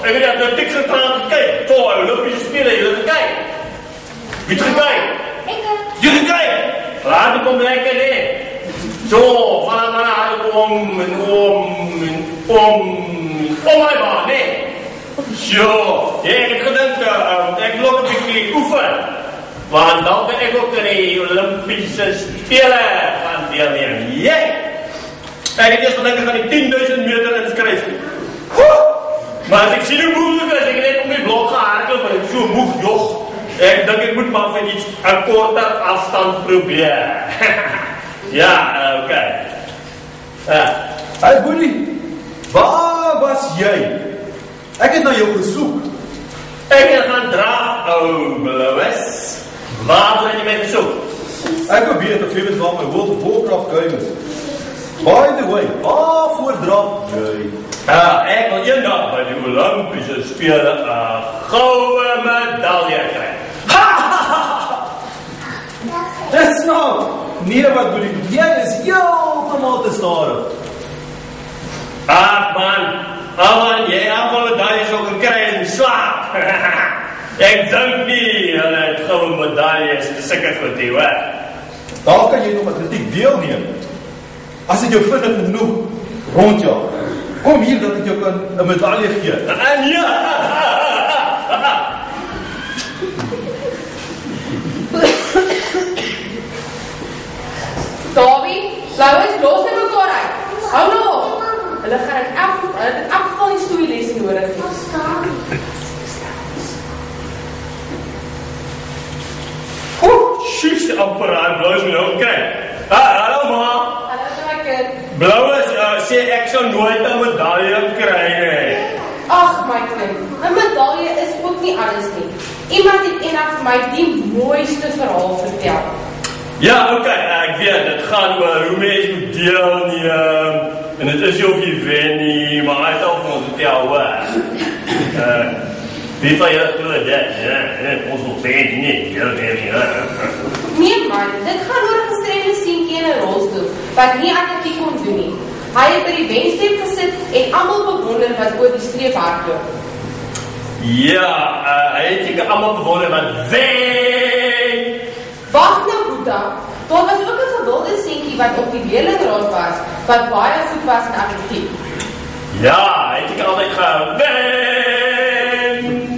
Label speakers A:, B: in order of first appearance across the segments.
A: ek het nou dik gestraat gekyk. Toe, Olympiese spele, jy het gekyk. Wie het gekyk? Jy het gekyk. Laat die kom lekker hè. Zo, van om my baan, nee. Zo, ek het gedink, ek wil ook 'n bietjie oefen. Want dan kan ek ook die Olympiese spele gaan deelneem. Jy! Ek het eers gedink ek gaan die 10.000 meter inskryf. Maar as ek sien hoe moeilik is, ek het net om die blok gehardloop en ek so moeg jog. Ek dink ek moet maar vir iets 'n korter afstand probeer. Ja, okay.
B: Hey Boelie, waar was jy? Ek het na jou gesoek.
A: Ek het gaan draf, ou Louis. Waar wil jy my besoek?
B: Ek probeer te weet waar my Warcraft game is. By the way, waarvoor draf jy?
A: Ek wil eendag by die Olympiese spele 'n goue medalje kry.
B: Dis nou. Nee wat Boelie, jy is heeltemal te stadig.
A: Ag man, almal jy almal medaljes sou kan kry in slaap. Ek dink nie hulle het goue medaljes te sulke goed nie, hoor.
B: Daar kan jy nog atletiek deelneem. As ek jou vinnig genoeg rondjaag. Kom hier dat ek jou kan 'n medalje gee.
A: En ja.
C: Dawie, Louis, los net mekaar uit. Hou nou op. Hulle gaan in elk geval die stoeilesse nodig hê.
A: Sjoes, amper aan Blauws my nou kry. Hallo ma.
C: Hallo my kind.
A: Blauws, sê ek sal nooit 'n medalje kry nie.
C: Ag my kind, 'n medalje is ook nie alles nie. Iemand het eendag vir my die mooiste verhaal vertel.
A: Ja, okay, ek weet, dit gaan oor hoe mens moet deelneem, en dit is nie of jy wen nie, maar hy het al vir ons vertel, hoor. Wie van julle glo dit? Ons wil wen nie, julle wen nie,
C: Nee man, dit gaan oor 'n gestremde seentjie in 'n rolstoel, wat nie atletiek kon doen nie. Hy het by die wenstreep gesit en almal bewonder wat oor die streep hardloop.
A: Ja, hy het seker almal bewonder wat wen.
C: Wag nou, Boeta. Daar was ook 'n gewilde seentjie wat op die leerlingraad was, wat baie goed was in atletiek.
A: Ja, hy het seker altyd gewen.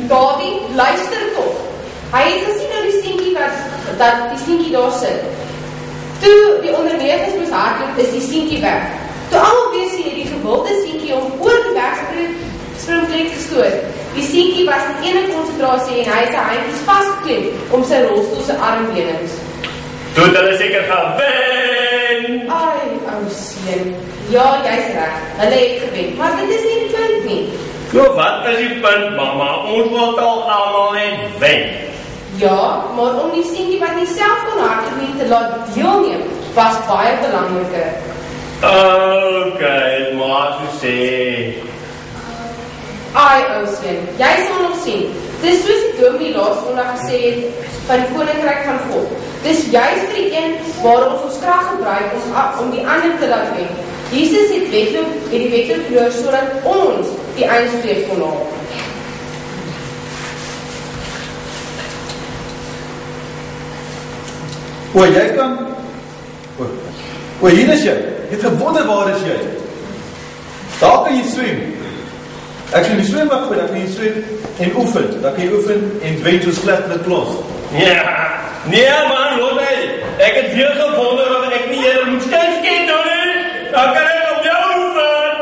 C: Dawie, luister tog. Hy het gesien hoe die seentjie dat die seentjie daar sit. Toe die onderwysers moes hardloop, is die seentjie weg. Toe almal weer sien het die gewilde seentjie hom oor die wegspringplek gestoot. Die seentjie was in ene konsentrasie en hy het sy handjies vasgeklem om sy rolstoel se armbenings.
A: Toe het hulle seker gewen.
C: Ai, ou seun. Ja, jy's reg. Hulle het gewen, maar dit is nie die punt nie.
A: So wat is die punt, mama? Ons wil al almal net wen.
C: Ja, maar om die seentjie wat nie self kon hardloop nie te laat deelneem, was baie belangriker.
A: Okay, maar so sê.
C: Ai, ou seun, jy sal nog sien. Dis soos die dominee laas Sondag gesê het van die koninkryk van God. Dis juist vir die een waar ons krag gebruik om die ander te laat wen. Jesus het die wedloop verloor sodat ons die eindstreep kon haal.
B: O, jy kan... O, hier is jy. Jy het gewonder waar is jy. Daar kan jy swem. Ek sien die swembad voor, dan kan jy swem en oefen. Dan kan jy oefen en wen soos kletterlik klos.
A: Ja, nee man, hoor my. Ek het weer gewonder wat ek nie eerder moet skyn doen nie. Dan kan ek op jou oefen.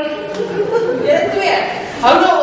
C: Julle twee, hou nou